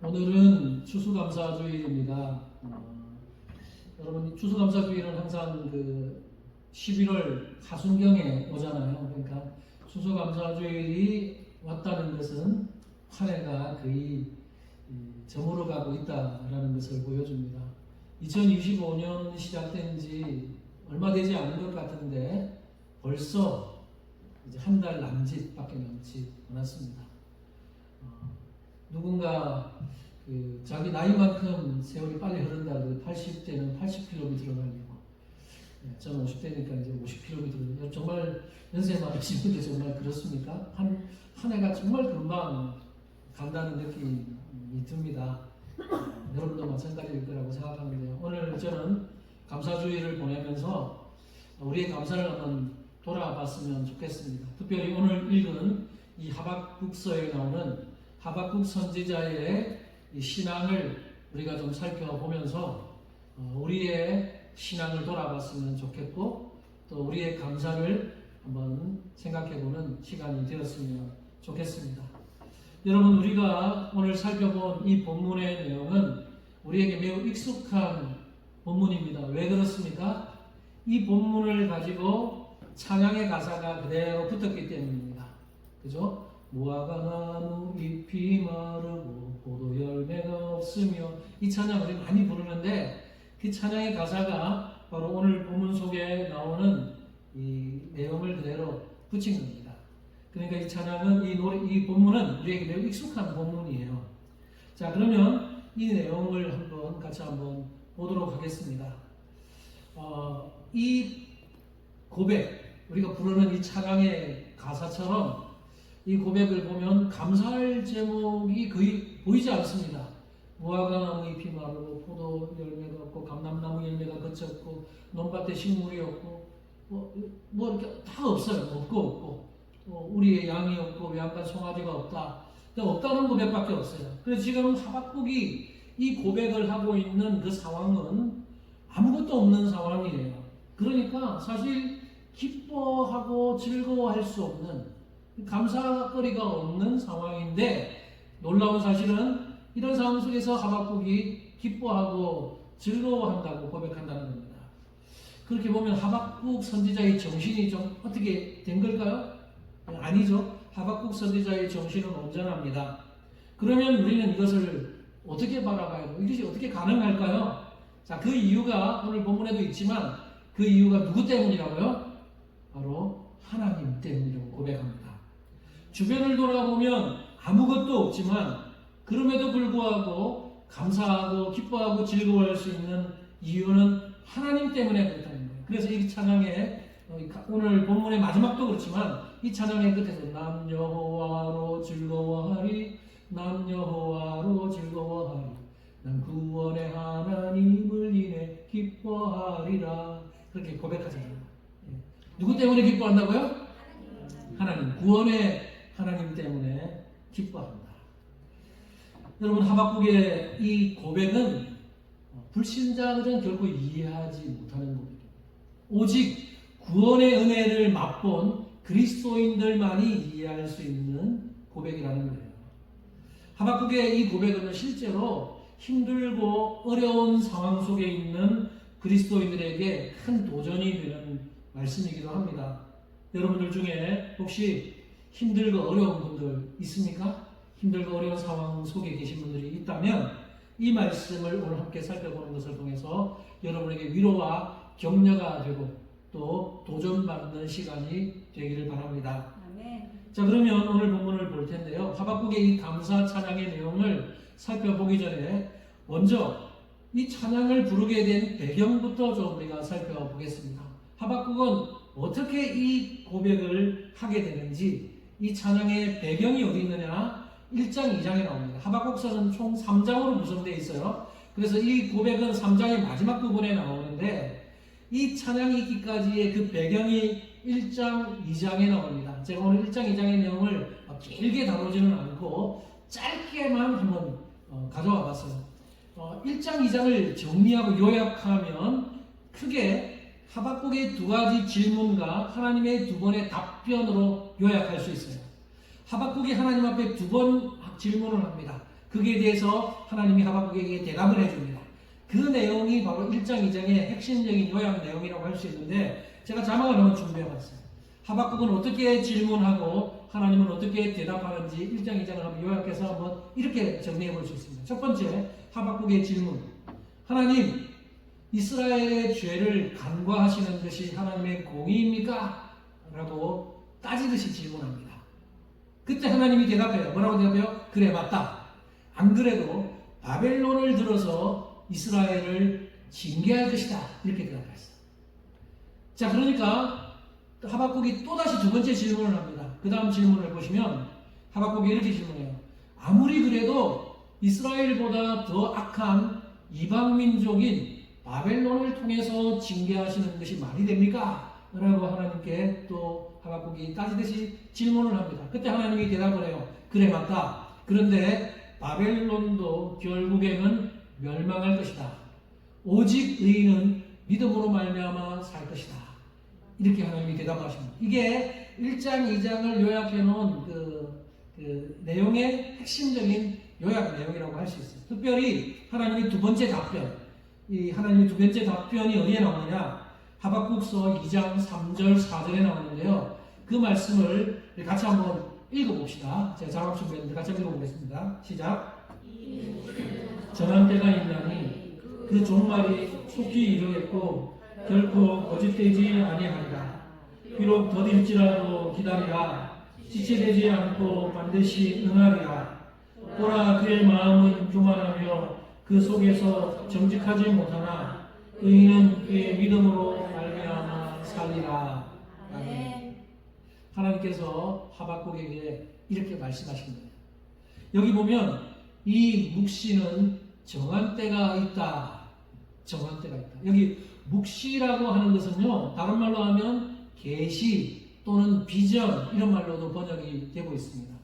오늘은 추수감사주일입니다. 여러분 추수감사주일은 항상 그 11월 하순경에 오잖아요. 그러니까 추수감사주일이 왔다는 것은 한 해가 거의 저물어가고 있다라는 것을 보여줍니다. 2025년 시작된 지 얼마 되지 않은 것 같은데 벌써 이제 한 달 남짓밖에 남지 않았습니다. 누군가 자기 나이만큼 세월이 빨리 흐른다. 80대는 80km를 달리고, 저는 50대니까 이제 50km. 정말 연세 많으신 분들 정말 그렇습니까? 한 해가 정말 금방 간다는 느낌이 듭니다. 여러분도 마찬가지일 거라고 생각하는데요. 오늘 저는 감사주의를 보내면서 우리의 감사를 한번 돌아봤으면 좋겠습니다. 특별히 오늘 읽은 이 하박국서에 나오는 하박국 선지자의 이 신앙을 우리가 좀 살펴보면서 우리의 신앙을 돌아봤으면 좋겠고, 또 우리의 감사를 한번 생각해보는 시간이 되었으면 좋겠습니다. 여러분, 우리가 오늘 살펴본 이 본문의 내용은 우리에게 매우 익숙한 본문입니다. 왜 그렇습니까? 이 본문을 가지고 찬양의 가사가 그대로 붙었기 때문입니다. 그죠? 무화과 나무 잎이 마르고 포도 열매가 없으며, 이 찬양 우리 많이 부르는데 그 찬양의 가사가 바로 오늘 본문 속에 나오는 이 내용을 그대로 붙인 겁니다. 그러니까 이 찬양은 이 본문은 우리에게 매우 익숙한 본문이에요. 자, 그러면 이 내용을 같이 한번 보도록 하겠습니다. 이 고백, 우리가 부르는 이 찬양의 가사처럼 이 고백을 보면 감사할 제목이 거의 보이지 않습니다. 무화과 나무 잎이 마르고 포도 열매가 없고 감람나무 열매가 그쳤고 논밭에 식물이 없고 뭐 이렇게 다 없어요. 없고 우리의 양이 없고 외양간 송아지가 없다. 없다는 고백밖에 없어요. 그래서 지금 하박국이 이 고백을 하고 있는 그 상황은 아무것도 없는 상황이에요. 그러니까 사실 기뻐하고 즐거워할 수 없는, 감사거리가 없는 상황인데, 놀라운 사실은 이런 상황 속에서 하박국이 기뻐하고 즐거워한다고 고백한다는 겁니다. 그렇게 보면 하박국 선지자의 정신이 좀 어떻게 된 걸까요? 아니죠. 하박국 선지자의 정신은 온전합니다. 그러면 우리는 이것을 어떻게 바라봐야 돼요? 이것이 어떻게 가능할까요? 자, 그 이유가 오늘 본문에도 있지만 그 이유가 누구 때문이라고요? 바로 하나님 때문이라고 고백합니다. 주변을 돌아보면 아무것도 없지만 그럼에도 불구하고 감사하고 기뻐하고 즐거워할 수 있는 이유는 하나님 때문에 그렇다는 거예요. 그래서 이 찬양의 오늘 본문의 마지막도 그렇지만 이 찬양의 끝에서 남 여호와로 즐거워하리, 남 여호와로 즐거워하리, 난 구원의 하나님을 인해 기뻐하리라, 그렇게 고백하잖아요. 누구 때문에 기뻐한다고요? 하나님, 구원의 하나님 때문에 기뻐합니다. 여러분, 하박국의 이 고백은 불신자들은 결코 이해하지 못하는 고백입니다. 오직 구원의 은혜를 맛본 그리스도인들만이 이해할 수 있는 고백이라는 거예요. 하박국의 이 고백은 실제로 힘들고 어려운 상황 속에 있는 그리스도인들에게 큰 도전이 되는 말씀이기도 합니다. 여러분들 중에 혹시 힘들고 어려운 분들 있습니까? 힘들고 어려운 상황 속에 계신 분들이 있다면 이 말씀을 오늘 함께 살펴보는 것을 통해서 여러분에게 위로와 격려가 되고 또 도전받는 시간이 되기를 바랍니다. 아멘. 자, 그러면 오늘 본문을 볼 텐데요. 하박국의 이 감사 찬양의 내용을 살펴보기 전에 먼저 이 찬양을 부르게 된 배경부터 좀 우리가 살펴보겠습니다. 하박국은 어떻게 이 고백을 하게 되는지, 이 찬양의 배경이 어디 있느냐, 1장, 2장에 나옵니다. 하박국서는 총 3장으로 구성되어 있어요. 그래서 이 고백은 3장의 마지막 부분에 나오는데 이 찬양이 있기까지의 그 배경이 1장, 2장에 나옵니다. 제가 오늘 1장, 2장의 내용을 길게 다루지는 않고 짧게만 한번 가져와 봤어요. 1장, 2장을 정리하고 요약하면 크게 하박국의 두 가지 질문과 하나님의 두 번의 답변으로 요약할 수 있어요. 하박국이 하나님 앞에 두 번 질문을 합니다. 거기에 대해서 하나님이 하박국에게 대답을 해줍니다. 그 내용이 바로 1장 2장의 핵심적인 요약 내용이라고 할 수 있는데 제가 자막을 한번 준비해봤어요. 하박국은 어떻게 질문하고 하나님은 어떻게 대답하는지 1장 2장을 한번 요약해서 한번 이렇게 정리해 볼 수 있습니다. 첫 번째, 하박국의 질문. 하나님, 이스라엘의 죄를 간과하시는 것이 하나님의 공의입니까? 라고 따지듯이 질문합니다. 그때 하나님이 대답해요. 뭐라고 대답해요? 그래, 맞다. 안 그래도 바벨론을 들어서 이스라엘을 징계할 것이다. 이렇게 대답했어요. 자, 그러니까 하박국이 또다시 두 번째 질문을 합니다. 그 다음 질문을 보시면 하박국이 이렇게 질문해요. 아무리 그래도 이스라엘보다 더 악한 이방민족인 바벨론을 통해서 징계하시는 것이 말이 됩니까? 라고 하나님께 또 하박국이 따지듯이 질문을 합니다. 그때 하나님이 대답을 해요. 그래, 맞다. 그런데 바벨론도 결국에는 멸망할 것이다. 오직 의인은 믿음으로 말미암아 살 것이다. 이렇게 하나님이 대답하십니다. 이게 1장, 2장을 요약해 놓은 그 내용의 핵심적인 요약 내용이라고 할 수 있어요. 특별히 하나님의 두 번째 답변, 이 하나님의 두 번째 답변이 어디에 나오느냐? 하박국서 2장 3절 4절에 나오는데요. 그 말씀을 같이 한번 읽어봅시다. 제가 자막 준비했는데 같이 한번 읽어보겠습니다. 시작. 정한 때가 있나니 그 종말이 속히 이르겠고 결코 거짓되지 아니하리라. 비록 더딜지라도 기다리라. 지체되지 않고 반드시 응하리라. 보라, 그의 마음은 교만하며 그 속에서 정직하지 못하나 의인은 그의 믿음으로 말미암아 살리라. 아멘. 하나님께서 하박국에게 이렇게 말씀하십니다. 여기 보면 이 묵시는 정한 때가 있다. 정한 때가 있다. 여기 묵시라고 하는 것은요, 다른 말로 하면 계시 또는 비전 이런 말로도 번역이 되고 있습니다.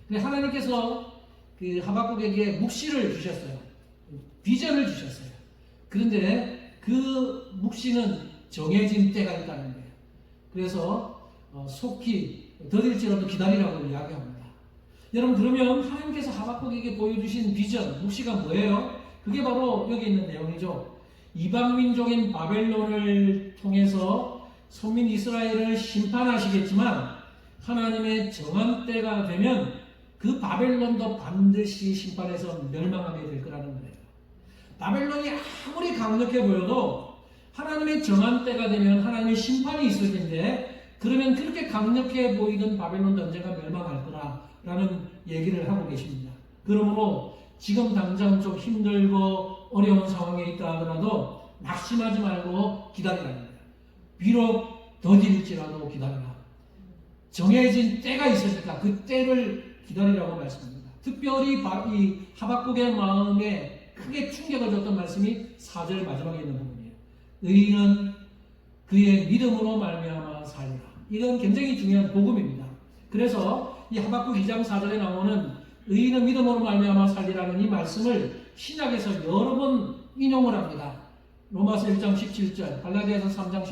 근데 하나님께서 그 하박국에게 묵시를 주셨어요. 비전을 주셨어요. 그런데 그 묵시는 정해진 때가 있다는 거예요. 그래서 속히 더딜지라도 기다리라고 이야기합니다. 여러분, 그러면 하나님께서 하박국에게 보여주신 비전, 묵시가 뭐예요? 그게 바로 여기 있는 내용이죠. 이방민족인 바벨론을 통해서 선민 이스라엘을 심판하시겠지만 하나님의 정한 때가 되면 그 바벨론도 반드시 심판해서 멸망하게 될 거라는 거예요. 바벨론이 아무리 강력해 보여도 하나님의 정한 때가 되면 하나님의 심판이 있을 텐데, 그러면 그렇게 강력해 보이던 바벨론도 언젠가 멸망할 거라라는 얘기를 하고 계십니다. 그러므로 지금 당장 좀 힘들고 어려운 상황에 있다 하더라도 낙심하지 말고 기다리라는 거예요. 비록 더딜지라도 기다리라. 정해진 때가 있으니까 그 때를 기다리라고 말씀합니다. 특별히 이 하박국의 마음에 크게 충격을 줬던 말씀이 4절 마지막에 있는 부분이에요. 의인은 그의 믿음으로 말미암아 살리라. 이건 굉장히 중요한 복음입니다. 그래서 이 하박국 2장 4절에 나오는 의인은 믿음으로 말미암아 살리라는 이 말씀을 신약에서 여러 번 인용을 합니다. 로마서 1장 17절, 갈라디아서 3장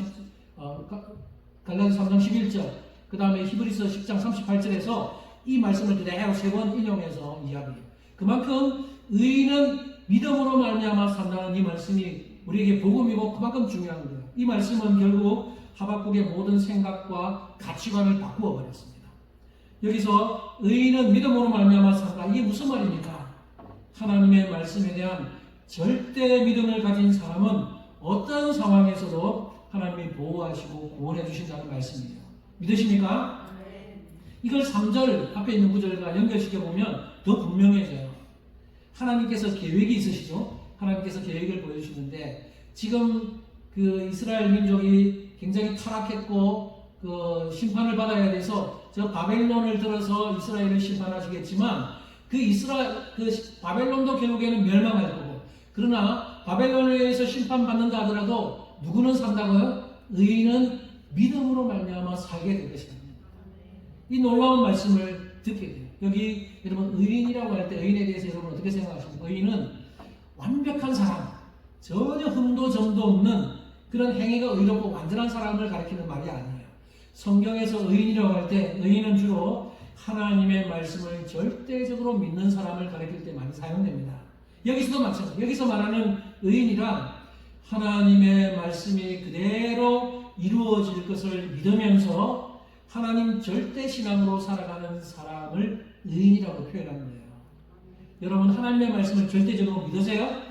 11절, 그 다음에 히브리서 10장 38절에서 이 말씀을 그대로 3번 인용해서 이야기해요. 그만큼 의인은 믿음으로 말미암아 산다는 이 말씀이 우리에게 복음이고 그만큼 중요한 거예요. 이 말씀은 결국 하박국의 모든 생각과 가치관을 바꾸어 버렸습니다. 여기서 의인은 믿음으로 말미암아 산다. 이게 무슨 말입니까? 하나님의 말씀에 대한 절대 믿음을 가진 사람은 어떤 상황에서도 하나님이 보호하시고 구원해 주신다는 말씀이에요. 믿으십니까? 이걸 3절 앞에 있는 구절과 연결시켜 보면 더 분명해져요. 하나님께서 계획이 있으시죠? 하나님께서 계획을 보여주시는데 지금 그 이스라엘 민족이 굉장히 타락했고 그 심판을 받아야 돼서 저 바벨론을 들어서 이스라엘을 심판하시겠지만 그 바벨론도 결국에는 멸망할 거고, 그러나 바벨론에 의해서 심판받는다 하더라도 누구는 산다고요? 의인은 믿음으로 말미암아 살게 될 것이다. 이 놀라운 말씀을 듣게 돼요. 여기 여러분 의인이라고 할 때 의인에 대해서 여러분 어떻게 생각하십니까? 의인은 완벽한 사람, 전혀 흠도 점도 없는 그런 행위가 의롭고 완전한 사람을 가리키는 말이 아니에요. 성경에서 의인이라고 할 때 의인은 주로 하나님의 말씀을 절대적으로 믿는 사람을 가리킬 때 많이 사용됩니다. 여기서도 마찬가지. 여기서 말하는 의인이란 하나님의 말씀이 그대로 이루어질 것을 믿으면서 하나님 절대 신앙으로 살아가는 사람을 의인이라고 표현하는 거예요. 여러분 하나님의 말씀을 절대적으로 믿으세요?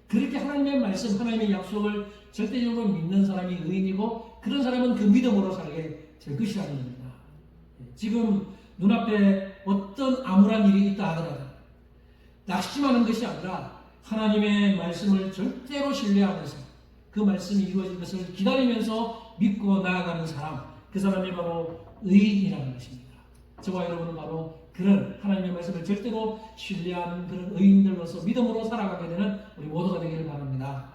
그렇게 하나님의 말씀, 하나님의 약속을 절대적으로 믿는 사람이 의인이고 그런 사람은 그 믿음으로 살게 될 것이라는 겁니다. 지금 눈앞에 어떤 암울한 일이 있다 하더라도 낙심하는 것이 아니라 하나님의 말씀을 절대로 신뢰하면서 그 말씀이 이루어질 것을 기다리면서 믿고 나아가는 사람, 그 사람이 바로 의인이라는 것입니다. 저와 여러분은 바로 그런 하나님의 말씀을 절대로 신뢰하는 그런 의인들로서 믿음으로 살아가게 되는 우리 모두가 되기를 바랍니다.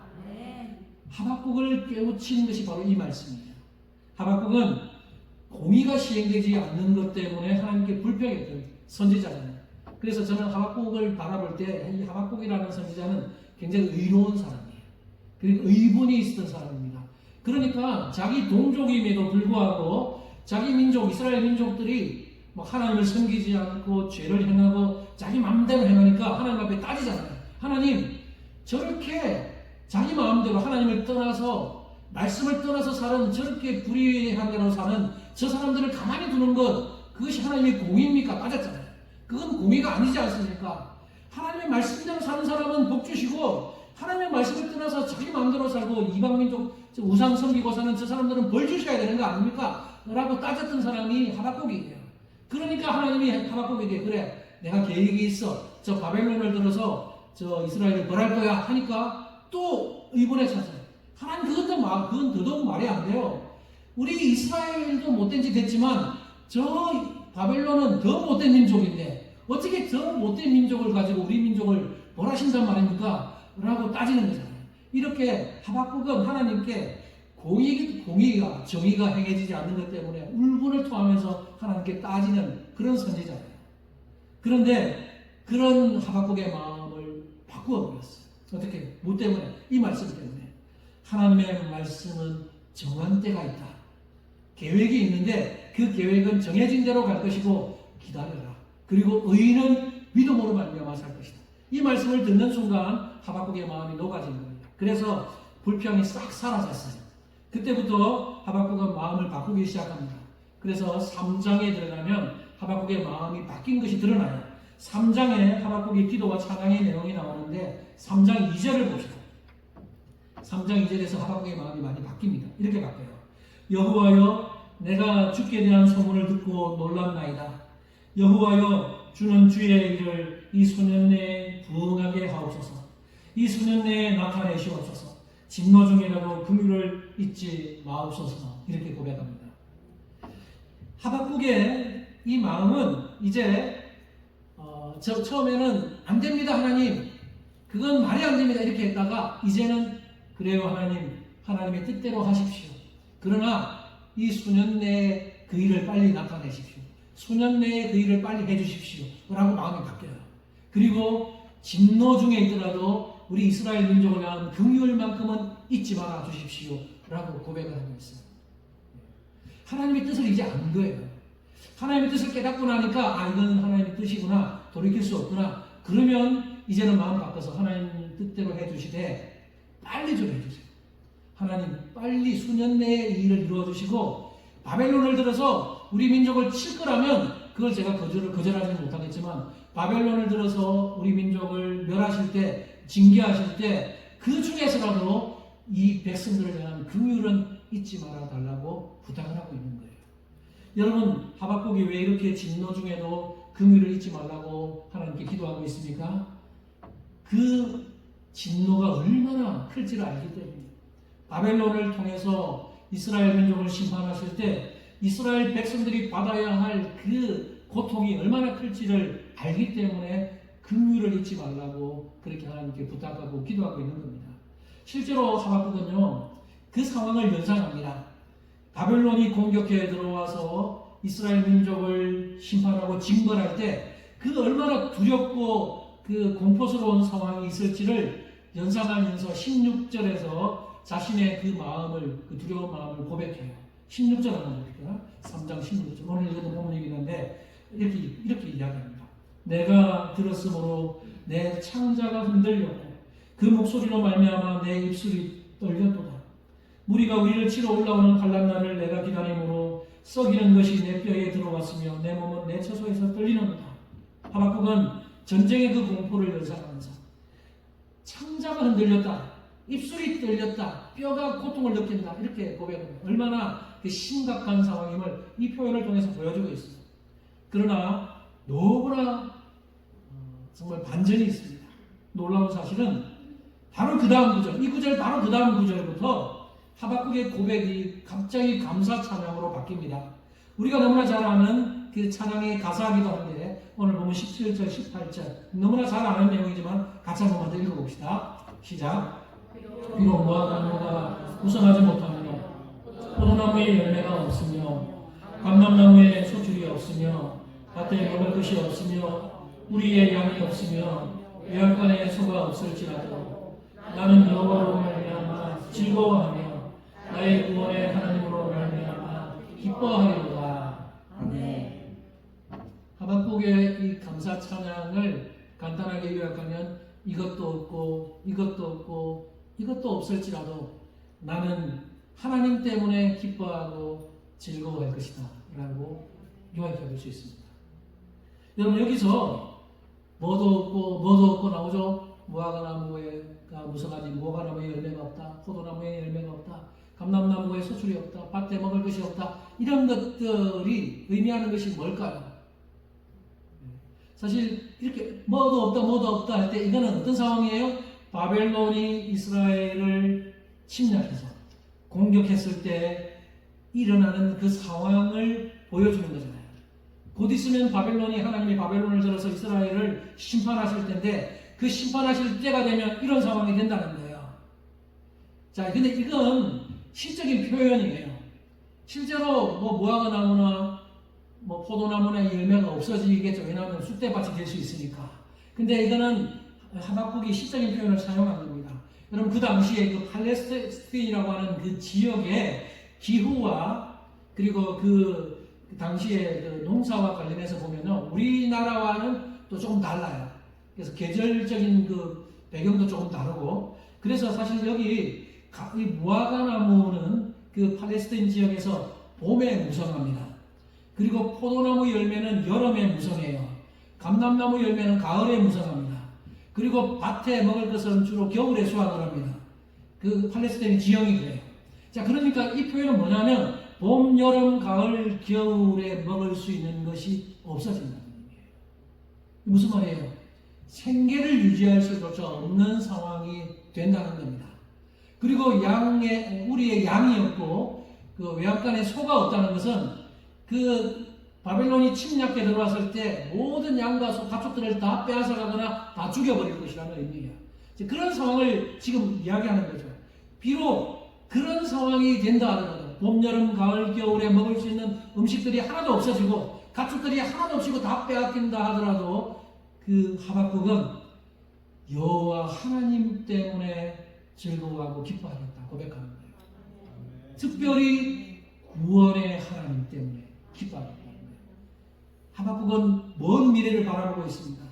하박국을 깨우친 것이 바로 이 말씀이에요. 하박국은 공의가 시행되지 않는 것 때문에 하나님께 불평했던 선지자잖아요. 그래서 저는 하박국을 바라볼 때 이 하박국이라는 선지자는 굉장히 의로운 사람이에요. 그리고 의분이 있었던 사람입니다. 그러니까 자기 동족임에도 불구하고 자기 민족, 이스라엘 민족들이 하나님을 섬기지 않고 죄를 행하고 자기 마음대로 행하니까 하나님 앞에 따지잖아요. 하나님, 저렇게 자기 마음대로 하나님을 떠나서 말씀을 떠나서 사는 저렇게 불의한 대로 사는 저 사람들을 가만히 두는 것, 그것이 하나님의 공의입니까? 따졌잖아요. 그건 공의가 아니지 않습니까? 하나님의 말씀대로 사는 사람은 복 주시고 하나님의 말씀을 떠나서 자기 마음대로 살고 이방민족 우상 섬기고 사는 저 사람들은 벌 주셔야 되는 거 아닙니까? 라고 따졌던 사람이 하박국이에요. 그러니까 하나님이 하박국에게 그래, 내가 계획이 있어. 저 바벨론을 들어서 저 이스라엘을 벌할 거야 하니까 또 의문에 차서요. 하나님 그건 더더욱 말이 안 돼요. 우리 이스라엘도 못된 짓 했지만 저 바벨론은 더 못된 민족인데 어떻게 더 못된 민족을 가지고 우리 민족을 벌하신단 말입니까? 라고 따지는 거잖아요. 이렇게 하박국은 하나님께 공의가 정의가 행해지지 않는 것 때문에 울분을 토하면서 하나님께 따지는 그런 선지자예요. 그런데 그런 하박국의 마음을 바꾸어 버렸어요. 어떻게? 뭐 때문에? 이 말씀 때문에. 하나님의 말씀은 정한 때가 있다. 계획이 있는데 그 계획은 정해진 대로 갈 것이고 기다려라. 그리고 의인은 믿음으로 말미암아 살 것이다. 이 말씀을 듣는 순간 하박국의 마음이 녹아진 겁니다. 그래서 불평이 싹 사라졌어요. 그때부터 하박국은 마음을 바꾸기 시작합니다. 그래서 3장에 들어가면 하박국의 마음이 바뀐 것이 드러나요. 3장에 하박국의 기도와 찬양의 내용이 나오는데 3장 2절을 봅시다. 3장 2절에서 하박국의 마음이 많이 바뀝니다. 이렇게 바뀌어요. 여호와여, 내가 주께 대한 소문을 듣고 놀랐나이다. 여호와여, 주는 주의 일을 이 소년 내에 부응하게 하옵소서. 이 소년 내에 나타내시옵소서. 진노 중이라도 긍휼을 잊지 마옵소서. 이렇게 고백합니다. 하박국의 이 마음은 이제 처음에는 안 됩니다 하나님, 그건 말이 안 됩니다 이렇게 했다가 이제는 그래요 하나님, 하나님의 뜻대로 하십시오. 그러나 이 수년 내에 그 일을 빨리 나타내십시오. 수년 내에 그 일을 빨리 해주십시오 라고 마음이 바뀌어요. 그리고 진노 중에 있더라도 우리 이스라엘 민족을 향한 긍휼만큼은 잊지 말아 주십시오 라고 고백을 하고 있어요. 하나님의 뜻을 이제 아는 거예요. 하나님의 뜻을 깨닫고 나니까 이건 하나님의 뜻이구나, 돌이킬 수 없구나. 그러면 이제는 마음 바꿔서 하나님 뜻대로 해주시되 빨리 좀 해주세요. 하나님 빨리 수년 내에 이 일을 이루어주시고 바벨론을 들어서 우리 민족을 칠 거라면 그걸 제가 거절하지는 못하겠지만 바벨론을 들어서 우리 민족을 멸하실 때, 징계하실 때 그 중에서라도 이 백성들을 향한 긍휼은 잊지 말아 달라고 부탁을 하고 있는 거예요. 여러분, 하박국이 왜 이렇게 진노 중에도 긍휼을 잊지 말라고 하나님께 기도하고 있습니까? 그 진노가 얼마나 클지를 알기 때문에. 바벨론을 통해서 이스라엘 민족을 심판하실 때 이스라엘 백성들이 받아야 할 그 고통이 얼마나 클지를 알기 때문에 긍휼을 잊지 말라고 그렇게 하나님께 부탁하고 기도하고 있는 겁니다. 실제로 하박국은요, 그 상황을 연상합니다. 바벨론이 공격해 들어와서 이스라엘 민족을 심판하고 징벌할 때 그 얼마나 두렵고 그 공포스러운 상황이 있을지를 연상하면서 16절에서 자신의 그 마음을, 그 두려운 마음을 고백해요. 16절 한번 볼게요. 3장 16절. 오늘 읽은 본문이긴 한데 이렇게 이야기합니다. 내가 들었으므로 내 창자가 흔들렸고 그 목소리로 말미암아 내 입술이 떨렸도다. 무리가 우리를 치러 올라오는 환난날을 내가 기다림으로 썩이는 것이 내 뼈에 들어왔으며 내 몸은 내 처소에서 떨리는도다. 하박국은 전쟁의 그 공포를 연상하면서 창자가 흔들렸다, 입술이 떨렸다, 뼈가 고통을 느낀다 이렇게 고백합니다. 얼마나 그 심각한 상황임을 이 표현을 통해서 보여주고 있습니다. 그러나 너무나 정말 반전이 있습니다. 놀라운 사실은 바로 그 다음 구절, 이 구절 바로 그 다음 구절부터 하박국의 고백이 갑자기 감사 찬양으로 바뀝니다. 우리가 너무나 잘 아는 그 찬양의 가사이기도 한데 오늘 보면 17절, 18절 너무나 잘 아는 내용이지만 같이 한번 먼저 읽어봅시다. 시작. 비록 무화과나무가 우성하지 못하며 포도나무에 열매가 없으며 감람나무에 소출이 없으며 밭에 먹을 것이 없으며 우리의 양이 없으며 외양간에 소가 없을지라도 나는 여호와로 말미암아 즐거워하며 나의 구원의 하나님으로 말미암아 기뻐하리로다. 아멘. 하박국의 이 감사 찬양을 간단하게 요약하면 이것도 없고 이것도 없고 이것도 없을지라도 나는 하나님 때문에 기뻐하고 즐거워할 것이다 라고 요약해 볼 수 있습니다. 여러분 여기서 뭐도 없고 나오죠. 무화과나무가 무성하지 무화과나무에 열매가 없다, 포도나무에 열매가 없다, 감람나무에 소출이 없다, 밭에 먹을 것이 없다. 이런 것들이 의미하는 것이 뭘까요? 사실 이렇게 뭐도 없다 할 때 이거는 어떤 상황이에요? 바벨론이 이스라엘을 침략해서 공격했을 때 일어나는 그 상황을 보여주는 거잖아요. 곧 있으면 하나님이 바벨론을 들어서 이스라엘을 심판하실 텐데 그 심판하실 때가 되면 이런 상황이 된다는 거예요. 자, 근데 이건 시적인 표현이에요. 실제로 무화과나무나 포도나무나 열매가 없어지겠죠. 왜냐하면 쑥대밭이 될 수 있으니까. 근데 이거는 하박국이 시적인 표현을 사용한 겁니다. 여러분 그 당시에 그 팔레스타인이라고 하는 그 지역의 기후와 그리고 그 당시에 그 농사와 관련해서 보면은 우리나라와는 또 조금 달라요. 그래서 계절적인 그 배경도 조금 다르고 그래서 사실 여기 이 무화과나무는 그 팔레스타인 지역에서 봄에 무성합니다. 그리고 포도나무 열매는 여름에 무성해요. 감람나무 열매는 가을에 무성합니다. 그리고 밭에 먹을 것은 주로 겨울에 수확을 합니다. 그 팔레스타인 지형이 그래요. 자, 그러니까 이 표현은 뭐냐면 봄, 여름, 가을, 겨울에 먹을 수 있는 것이 없어진다는 얘기예요. 무슨 말이에요? 생계를 유지할 수조차 없는 상황이 된다는 겁니다. 그리고 우리의 양이 없고 그 외양간에 소가 없다는 것은 그 바벨론이 침략해 들어왔을 때 모든 양과 소, 가축들을 다 빼앗아가거나 다 죽여버릴 것이라는 의미예요. 그런 상황을 지금 이야기하는 거죠. 비록 그런 상황이 된다 하더라도 봄, 여름, 가을, 겨울에 먹을 수 있는 음식들이 하나도 없어지고 가축들이 하나도 없이고 다 빼앗긴다 하더라도 그 하박국은 여호와 하나님 때문에 즐거워하고 기뻐하겠다 고백하는 거예요. 특별히 구원의 하나님 때문에 기뻐하겠다. 하박국은 먼 미래를 바라보고 있습니다.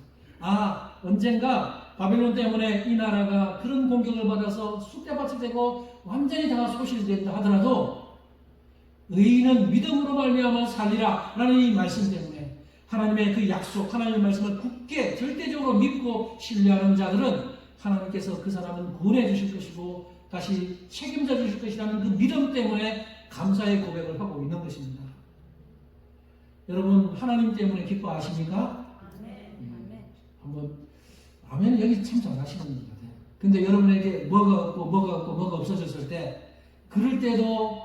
언젠가 바벨론 때문에 이 나라가 그런 공격을 받아서 쑥대밭이 되고 완전히 다 소실된다 하더라도 의인은 믿음으로 말미암아 살리라 라는 이 말씀 때문에 하나님의 그 약속, 하나님의 말씀을 굳게 절대적으로 믿고 신뢰하는 자들은 하나님께서 그 사람은 구원해 주실 것이고 다시 책임져 주실 것이라는 그 믿음 때문에 감사의 고백을 하고 있는 것입니다. 여러분 하나님 때문에 기뻐하십니까? 한번 아멘. 여기 참 잘하시는 것 같아요. 근데 여러분에게 뭐가 없어졌을 때 그럴 때도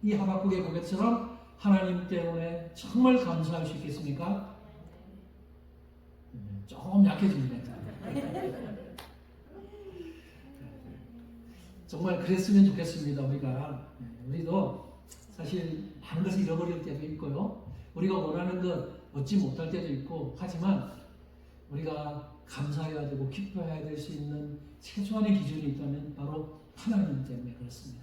이 하박국의 고백처럼 하나님 때문에 정말 감사할 수 있겠습니까? 조금 약해집니다. 정말 그랬으면 좋겠습니다. 우리도 사실 많은 것을 잃어버릴 때도 있고요. 우리가 원하는 것 얻지 못할 때도 있고 하지만 우리가 감사해야 되고 기뻐해야 될 수 있는 최소한의 기준이 있다면 바로 하나님 때문에 그렇습니다.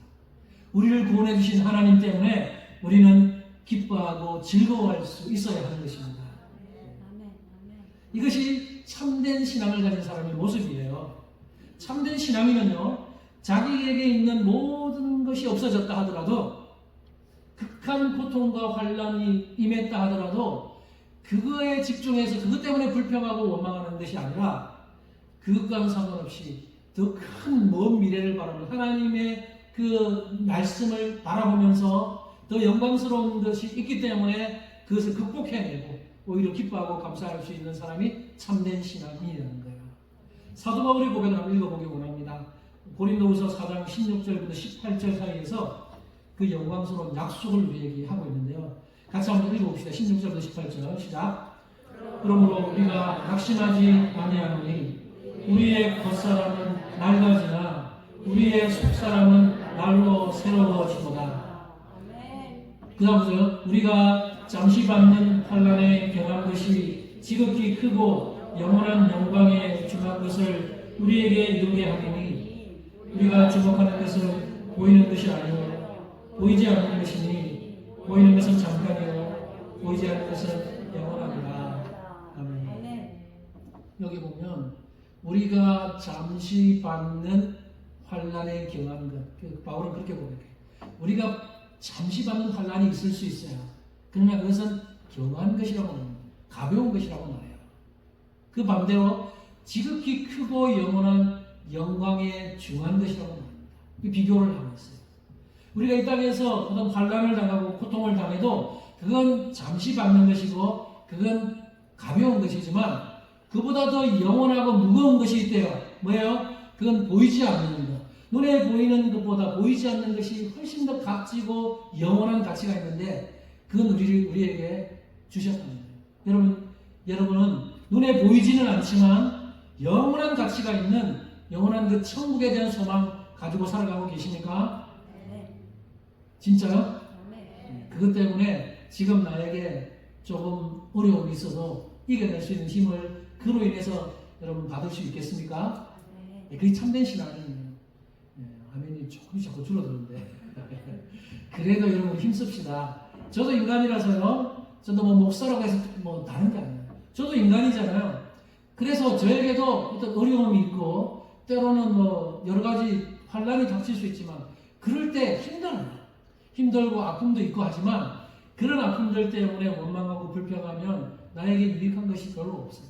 우리를 구원해 주신 하나님 때문에 우리는 기뻐하고 즐거워할 수 있어야 하는 것입니다. 이것이 참된 신앙을 가진 사람의 모습이에요. 참된 신앙이면요, 자기에게 있는 모든 것이 없어졌다 하더라도, 극한 고통과 환란이 임했다 하더라도 그거에 집중해서 그것 때문에 불평하고 원망하는 것이 아니라 그것과는 상관없이 더 큰 먼 미래를 바라보는 하나님의 그 말씀을 바라보면서 더 영광스러운 것이 있기 때문에 그것을 극복해내고 오히려 기뻐하고 감사할 수 있는 사람이 참된 신앙인이라는 거예요. 사도 바울의 고백을 한번 읽어보기 원합니다. 고린도후서 4장 16절부터 18절 사이에서 그 영광스러운 약속을 우리에게 하고 있는데요. 같이 한번 읽어봅시다. 16절부터 18절 시작. 그러므로 우리가 낙심하지 아니하노니 우리의 겉사람은 낡아지나 우리의 속사람은 날로 새로워지도다. 그 다음 보세요. 우리가 잠시 받는 환난에 경한 것이 지극히 크고 영원한 영광에 중한 것을 우리에게 이루게 하리니 우리가 주목하는 것은 보이는 것이 아니요 보이지 않는 것이니 보이는 것은 잠깐이요 보이지 않는 것은 영원하리라. 아멘. 여기 보면 우리가 잠시 받는 환난에 경한 것, 바울은 그렇게 고백해요. 우리가 잠시 받는 환난이 있을 수 있어요. 그러나 그것은 경한 것이라고 합니다. 가벼운 것이라고 말해요. 그 반대로 지극히 크고 영원한 영광에 중한 것이라고 말합니다. 이 비교를 하고 있어요. 우리가 이 땅에서 어떤 환난을 당하고 고통을 당해도 그건 잠시 받는 것이고 그건 가벼운 것이지만 그보다 더 영원하고 무거운 것이 있대요. 뭐예요? 그건 보이지 않는 것. 눈에 보이는 것보다 보이지 않는 것이 훨씬 더 값지고 영원한 가치가 있는데 그건 우리에게 주셨다는 거예요. 여러분은 눈에 보이지는 않지만 영원한 가치가 있는 영원한 그 천국에 대한 소망 가지고 살아가고 계십니까? 진짜요? 그것 때문에 지금 나에게 조금 어려움이 있어서 이겨낼 수 있는 힘을 그로 인해서 여러분 받을 수 있겠습니까? 그게 참된 신앙이에요. 아멘이 조금씩 자꾸 줄어드는데 그래도 여러분 힘씁시다. 저도 인간이라서요. 저도 뭐 목사라고 해서 뭐 다른 게 아니에요. 저도 인간이잖아요. 그래서 저에게도 어떤 어려움이 있고 때로는 뭐 여러 가지 환난이 닥칠 수 있지만 그럴 때 힘들어요. 힘들고 아픔도 있고 하지만 그런 아픔들 때문에 원망하고 불평하면 나에게 유익한 것이 별로 없어요.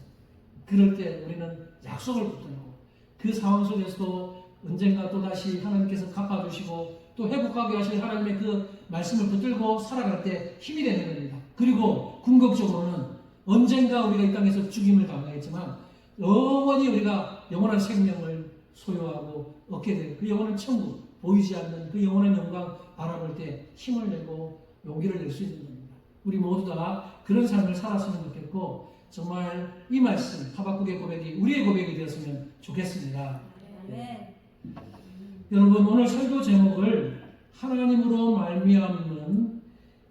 그럴 때 우리는 약속을 붙들고 그 상황 속에서도 언젠가 또다시 하나님께서 갚아주시고 또 회복하게 하실 하나님의 그 말씀을 붙들고 살아갈 때 힘이 되는 겁니다. 그리고 궁극적으로는 언젠가 우리가 이 땅에서 죽임을 당하겠지만 영원히 우리가 영원한 생명을 소유하고 얻게 되는 그 영원한 천국, 보이지 않는 그 영원한 영광 바라볼 때 힘을 내고 용기를 낼 수 있는 겁니다. 우리 모두 다 그런 삶을 살았으면 좋겠고 정말 이 말씀 하박국의 고백이 우리의 고백이 되었으면 좋겠습니다. 여러분 오늘 설교 제목을 하나님으로 말미암는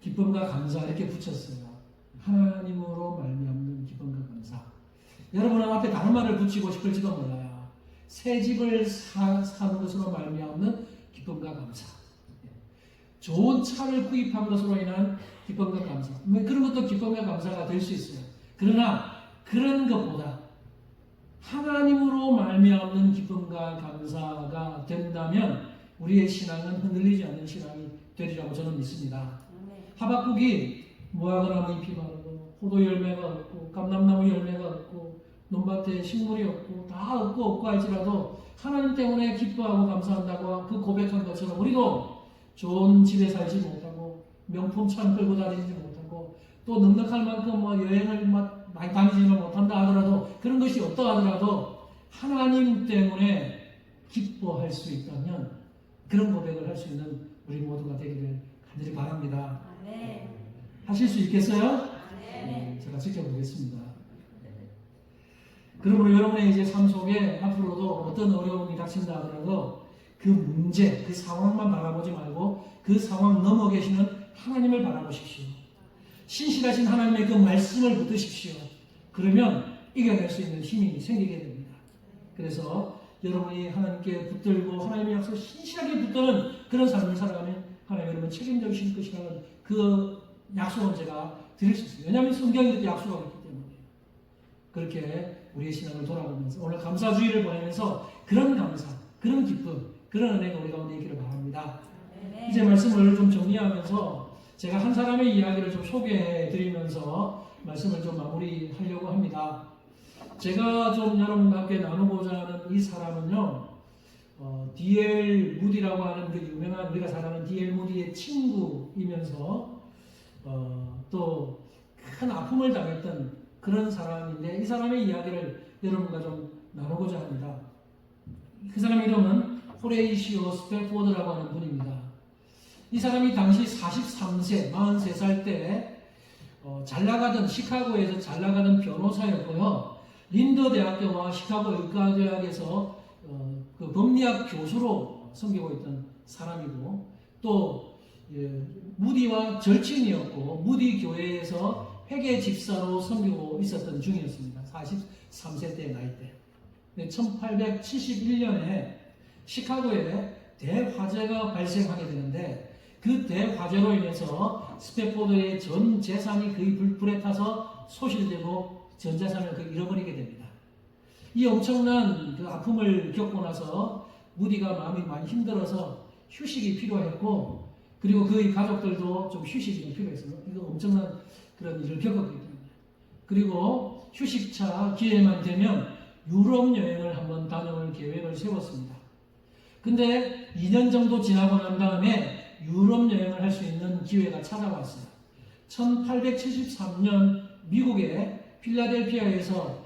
기쁨과 감사 이렇게 붙였어요. 하나님으로 말미암는 기쁨과 감사. 여러분은 앞에 다른 말을 붙이고 싶을지도 몰라요. 새 집을 사는 것으로 말미암는 기쁨과 감사. 좋은 차를 구입한 것으로 인한 기쁨과 감사. 그런 것도 기쁨과 감사가 될 수 있어요. 그러나 그런 것보다 하나님으로 말미암는 기쁨과 감사가 된다면 우리의 신앙은 흔들리지 않는 신앙이 되리라고 저는 믿습니다. 하박국이 무화과나무 잎이 마르고 포도 열매가 없고 감람나무 열매가 없고 논밭에 식물이 없고 다 없고 할지라도 하나님 때문에 기뻐하고 감사한다고 그 고백한 것처럼 우리도 좋은 집에 살지 못하고 명품 차를 끌고 다니지 못하고 또 넉넉할 만큼 뭐 여행을 많이 다니지는 못한다 하더라도 그런 것이 없다 하더라도 하나님 때문에 기뻐할 수 있다면 그런 고백을 할 수 있는 우리 모두가 되기를 간절히 바랍니다. 하실 수 있겠어요? 제가 지켜보겠습니다. 그러므로 여러분의 이제 삶 속에 앞으로도 어떤 어려움이 닥친다 하더라도 그 문제, 그 상황만 바라보지 말고 그 상황 넘어 계시는 하나님을 바라보십시오. 신실하신 하나님의 그 말씀을 붙드십시오. 그러면 이겨낼 수 있는 힘이 생기게 됩니다. 그래서 여러분이 하나님께 붙들고 하나님의 약속을 신실하게 붙드는 그런 삶을 살아가면 하나님 여러분 책임져주실 것이라는 그 약속은 제가 드릴 수 있습니다. 왜냐하면 성경이 그렇게 약속하고 있기 때문에. 그렇게 우리의 신앙을 돌아보면서 오늘 감사주의를 보내면서 그런 감사, 그런 기쁨, 그런 은혜가 우리 가운데 있기를 바랍니다. 이제 말씀을 좀 정리하면서 제가 한 사람의 이야기를 좀 소개해 드리면서 말씀을 좀 마무리하려고 합니다. 제가 좀 여러분과 함께 나누고자 하는 이 사람은요, D.L. 무디라고 하는 그 유명한 우리가 잘 아는 D.L. 무디의 친구이면서 또 큰 아픔을 당했던 그런 사람인데 이 사람의 이야기를 여러분과 좀 나누고자 합니다. 그 사람 이름은 호레이시오 스패포드라고 하는 분입니다. 이 사람이 당시 43세, 43살 때 잘 나가던 시카고에서 잘 나가던 변호사였고요. 린더 대학교와 시카고 의과대학에서 그 법리학 교수로 섬기고 있던 사람이고 또 무디와 절친이었고 무디 교회에서 회계 집사로 섬기고 있었던 중이었습니다. 43세 때 나이 때. 1871년에 시카고에 대화재가 발생하게 되는데 그 대화재로 인해서 스패포드의 전 재산이 거의 불에 타서 소실되고 전 재산을 거의 잃어버리게 됩니다. 이 엄청난 그 아픔을 겪고 나서 무디가 마음이 많이 힘들어서 휴식이 필요했고 그리고 그의 가족들도 좀 휴식이 필요했어요. 이거 엄청난 그런 일을 겪었기 때문에. 그리고 휴식차 기회만 되면 유럽 여행을 한번 다녀올 계획을 세웠습니다. 근데 2년 정도 지나고 난 다음에 유럽 여행을 할 수 있는 기회가 찾아왔어요. 1873년 미국의 필라델피아에서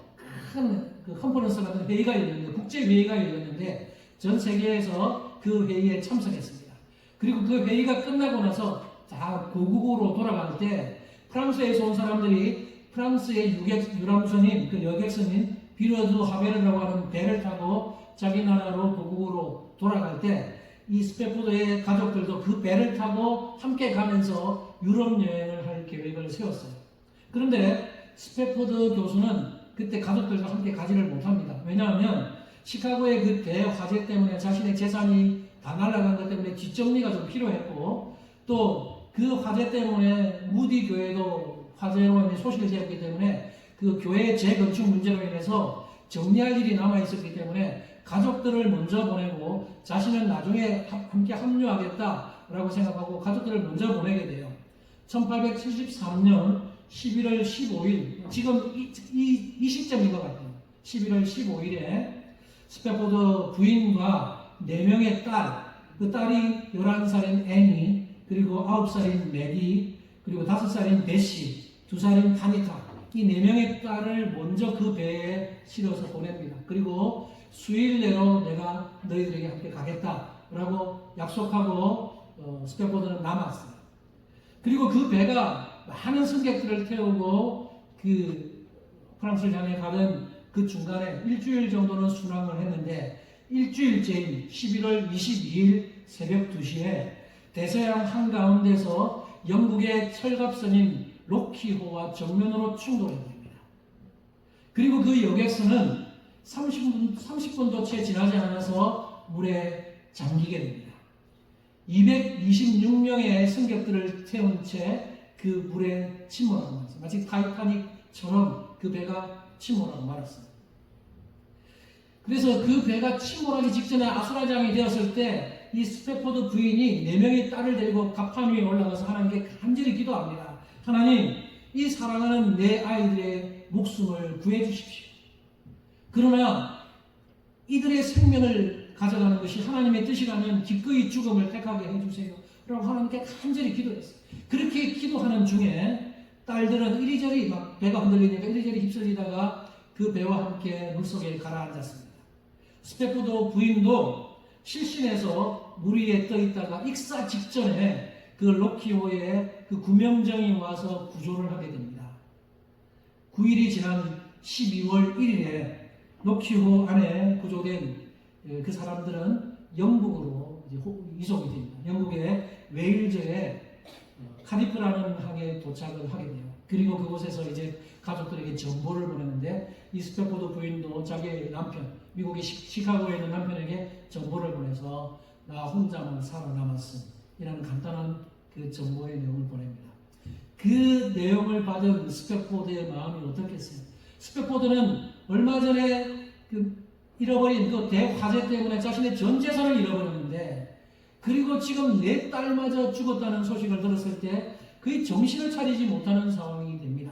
큰 그 컨퍼런스 같은 회의가 열렸는데 국제회의가 열렸는데 전 세계에서 그 회의에 참석했습니다. 그리고 그 회의가 끝나고 나서 다 고국으로 돌아갈 때 프랑스에서 온 사람들이 프랑스의 유람선인 그 여객선인 비르드 하베르라고 하는 배를 타고 자기 나라로 고국으로 돌아갈 때 이 스패포드의 가족들도 그 배를 타고 함께 가면서 유럽 여행을 할 계획을 세웠어요. 그런데 스패포드 교수는 그때 가족들과 함께 가지를 못합니다. 왜냐하면 시카고의 그 대화재 때문에 자신의 재산이 다 날아간 것 때문에 뒷정리가 좀 필요했고 또 그 화재 때문에 무디 교회도 화재로 인해 소실되었기 때문에 그 교회 재건축 문제로 인해서 정리할 일이 남아 있었기 때문에 가족들을 먼저 보내고 자신은 나중에 함께 합류하겠다라고 생각하고 가족들을 먼저 보내게 돼요. 1873년 11월 15일 지금 이 시점인 것 같아요. 11월 15일에 스패포드 부인과 4명의 딸, 그 딸이 11살인 애니, 그리고 9살인 메리, 그리고 5살인 베시, 2살인 타니타, 이 4명의 딸을 먼저 그 배에 실어서 보냅니다. 그리고 수일 내로 내가 너희들에게 함께 가겠다라고 약속하고 스패포드는 남았어요. 그리고 그 배가 많은 승객들을 태우고 그 프랑스를 향해 가던 그 중간에 일주일 정도는 순항을 했는데 일주일째인 11월 22일 새벽 2시에 대서양 한가운데서 영국의 철갑선인 로키호와 정면으로 충돌해 버립니다. 그리고 그 여객선은 30분도 채 지나지 않아서 물에 잠기게 됩니다. 226명의 승객들을 태운 채 그 물에 침몰하고 말았어요. 마치 타이타닉처럼 그 배가 침몰하고 말았어요. 그래서 그 배가 침몰하기 직전에 아수라장이 되었을 때 이 스패포드 부인이 4명의 딸을 데리고 갑판 위에 올라가서 하나님께 간절히 기도합니다. 하나님, 이 사랑하는 내 아이들의 목숨을 구해 주십시오. 그러나 이들의 생명을 가져가는 것이 하나님의 뜻이라면 기꺼이 죽음을 택하게 해주세요. 라고 하나님께 간절히 기도했어요. 그렇게 기도하는 중에 딸들은 이리저리 막 배가 흔들리니까 이리저리 휩쓸리다가 그 배와 함께 물속에 가라앉았습니다. 스패포드 부인도 실신해서 물 위에 떠 있다가 익사 직전에 그 로키호의 그 구명정이 와서 구조를 하게 됩니다. 9일이 지난 12월 1일에 로키호 안에 구조된 그 사람들은 영국으로 이송이 됩니다. 영국의 웨일즈의 카디프라는 항에 도착을 하게 돼요. 그리고 그곳에서 이제 가족들에게 정보를 보내는데 이 스패포드 부인도 자기의 남편, 미국의 시카고에 있는 남편에게 정보를 보내서 나 혼자만 살아남았음. 이라는 간단한 그 정보의 내용을 보냅니다. 그 내용을 받은 스펙포드의 마음이 어떻겠어요? 스펙포드는 얼마 전에 그 잃어버린 그 대화재 때문에 자신의 전 재산을 잃어버렸는데, 그리고 지금 내 딸마저 죽었다는 소식을 들었을 때 거의 정신을 차리지 못하는 상황이 됩니다.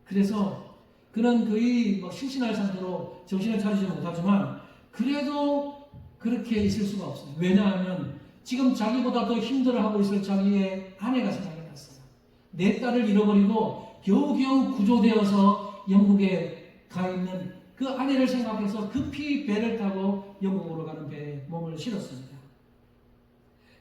그래서 그는 거의 실신할 상태로 정신을 차리지 못하지만 그래도 그렇게 있을 수가 없어요. 왜냐하면 지금 자기보다 더 힘들어하고 있을 자기의 아내가 생각이 났어요. 내 딸을 잃어버리고 겨우겨우 구조되어서 영국에 가 있는 그 아내를 생각해서 급히 배를 타고 영국으로 가는 배에 몸을 실었습니다.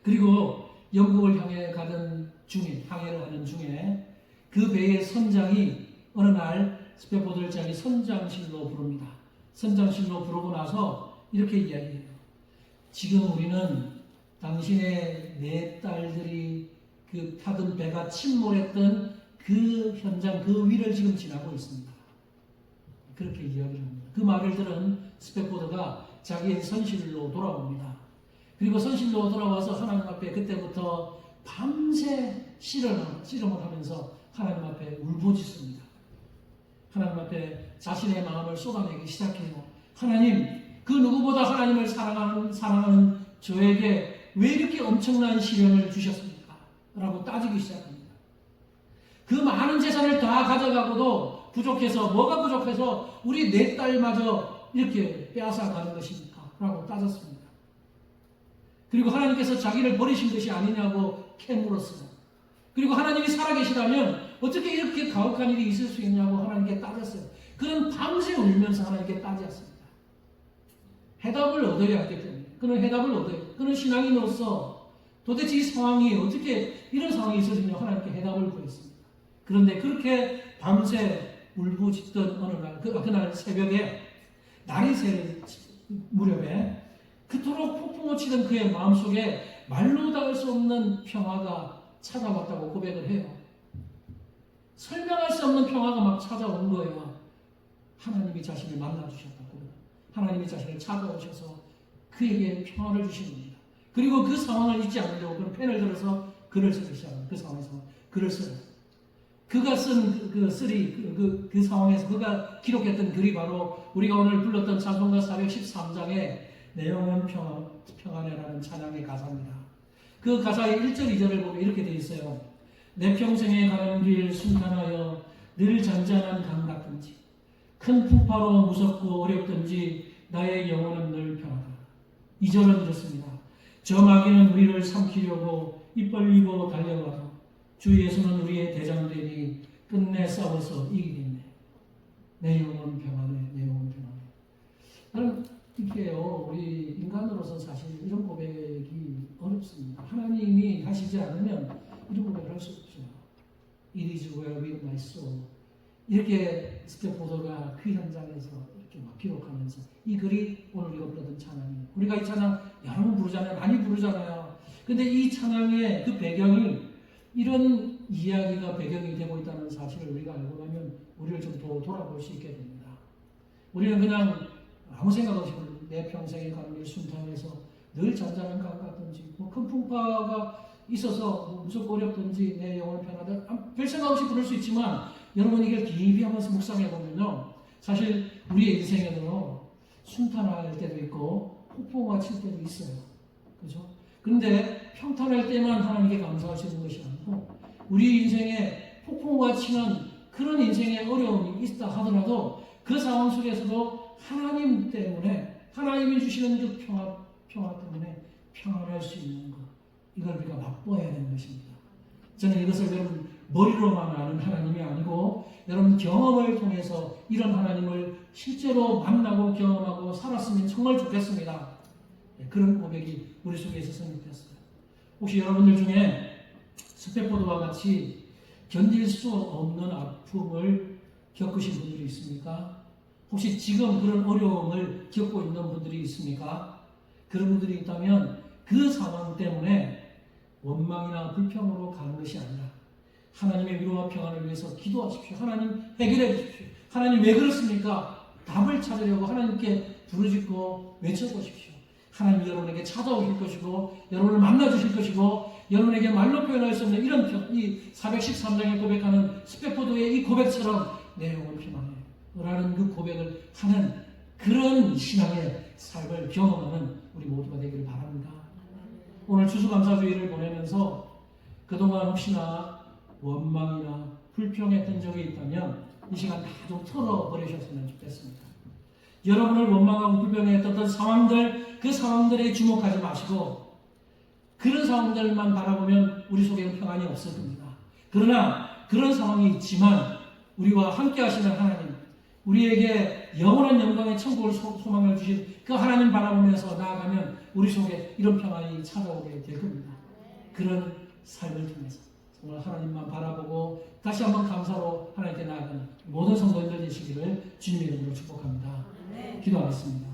그리고 영국을 향해 가던 중에, 항해를 하는 중에 그 배의 선장이 어느 날 스펙포드를 자기 선장실로 부릅니다. 선장실로 부르고 나서 이렇게 이야기해요. 지금 우리는 당신의 네 딸들이 그 타던 배가 침몰했던 그 현장, 그 위를 지금 지나고 있습니다. 그렇게 이야기를 합니다. 그 말을 들은 스펙포드가 자기의 선실로 돌아옵니다. 그리고 선실로 돌아와서 하나님 앞에 그때부터 밤새 씨름을 하면서 하나님 앞에 울부짖습니다. 하나님 앞에 자신의 마음을 쏟아내기 시작해요. 하나님, 그 누구보다 하나님을 사랑하는 저에게 왜 이렇게 엄청난 시련을 주셨습니까? 라고 따지기 시작합니다. 그 많은 재산을 다 가져가고도 부족해서, 뭐가 부족해서 우리 네 딸마저 이렇게 빼앗아가는 것입니까? 라고 따졌습니다. 그리고 하나님께서 자기를 버리신 것이 아니냐고 캐물었어요. 그리고 하나님이 살아계시다면 어떻게 이렇게 가혹한 일이 있을 수 있냐고 하나님께 따졌어요. 그는 밤새 울면서 하나님께 따졌습니다. 해답을 얻어야 하기 때문에. 그는 해답을 얻어요. 그는 신앙인으로서 도대체 이 상황이 어떻게 이런 상황이 있었느냐 하나님께 해답을 구했습니다. 그런데 그렇게 밤새 울부짖던 어느 날, 그날 새벽에 날이 새 무렵에 그토록 폭풍을 치던 그의 마음속에 말로 닿을 수 없는 평화가 찾아왔다고 고백을 해요. 설명할 수 없는 평화가 막 찾아온 거예요. 하나님이 자신을 만나주셨다고. 하나님이 자신을 찾아오셔서 그에게 평화를 주신 겁니다. 그리고 그 상황을 잊지 않으려고 그는 펜을 들어서 글을 쓰기 시작합니다. 그 상황에서 글을 써요. 그가 쓴 그 상황에서 그가 기록했던 글이 바로 우리가 오늘 불렀던 찬송가 413장의 내용은 평안해라는 찬양의 가사입니다. 그 가사의 1절, 2절을 보면 이렇게 되어 있어요. 내 평생에 가는 길 순탄하여 늘 잔잔한 강 같든지 큰 풍파로 무섭고 어렵든지 나의 영혼은 늘 평하다. 2절은 이렇습니다. 저 마귀는 우리를 삼키려고 입 벌리고 달려와도 주 예수는 우리의 대장되니 끝내 싸워서 이기겠네. 내 영혼 평안해. 내 영혼 평안해. 나는 이게요, 우리 인간으로서 사실 이런 고백이 어렵습니다. 하나님이 하시지 않으면 이런 고백을 할 수 없죠. It is well with my soul. 이렇게 스펙포드가 그 현장에서 이렇게 막 기록하면서 이 글이 오늘 우리가 불렀던 찬양이에요. 우리가 이 찬양 여러 번 부르잖아요. 많이 부르잖아요. 근데 이 찬양의 그 배경이 이런 이야기가 배경이 되고 있다는 사실을 우리가 알고 나면 우리를 좀 더 돌아볼 수 있게 됩니다. 우리는 그냥 아무 생각 없이 내 평생에 가는 길 순탄해서 늘 잔잔한 강 같든지 큰 풍파가 있어서 무섭고 어렵든지 내 영혼을 편하다 별 생각 없이 부를 수 있지만 여러분 이걸 깊이 하면서 묵상해 보면요 사실 우리의 인생에는 순탄할 때도 있고 폭풍과 칠 때도 있어요. 그죠? 그런데 평탄할 때만 하나님께 감사하시는 것이 아니고 우리 인생에 폭풍과 치는 그런 인생의 어려움이 있다 하더라도 그 상황 속에서도 하나님 때문에 하나님이 주시는 그 평화 때문에 평안할 수 있는 것 이걸 우리가 맛보아야 되는 것입니다. 저는 이것을 여러분 머리로만 아는 하나님이 아니고 여러분 경험을 통해서 이런 하나님을 실제로 만나고 경험하고 살았으면 정말 좋겠습니다. 그런 고백이 우리 속에 있었으면 좋겠어요. 혹시 여러분들 중에 스펙포드와 같이 견딜 수 없는 아픔을 겪으신 분들이 있습니까? 혹시 지금 그런 어려움을 겪고 있는 분들이 있습니까? 그런 분들이 있다면 그 상황 때문에 원망이나 불평으로 가는 것이 아니라 하나님의 위로와 평안을 위해서 기도하십시오. 하나님 해결해 주십시오. 하나님 왜 그렇습니까? 답을 찾으려고 하나님께 부르짖고 외쳐보십시오. 하나님 여러분에게 찾아오실 것이고 여러분을 만나주실 것이고 여러분에게 말로 표현할 수 없는 이런 이 413장에 고백하는 스페포드의 이 고백처럼 내 영혼 평안해 라는 그 고백을 하는 그런 신앙의 삶을 경험하는 우리 모두가 되기를 바랍니다. 오늘 추수감사주의를 보내면서 그동안 혹시나 원망이나 불평했던 적이 있다면 이 시간 다 좀 털어버리셨으면 좋겠습니다. 여러분을 원망하고 불평했던 상황들, 그 상황들에 주목하지 마시고 그런 상황들만 바라보면 우리 속에는 평안이 없을 겁니다. 그러나 그런 상황이 있지만 우리와 함께 하시는 하나님, 우리에게 영원한 영광의 천국을 소망을 주신 그 하나님 바라보면서 나아가면 우리 속에 이런 평안이 찾아오게 될 겁니다. 그런 삶을 통해서 정말 하나님만 바라보고 다시 한번 감사로 하나님께 나아가는 모든 성도님들 되시기를 주님의 이름으로 축복합니다. 기도하겠습니다.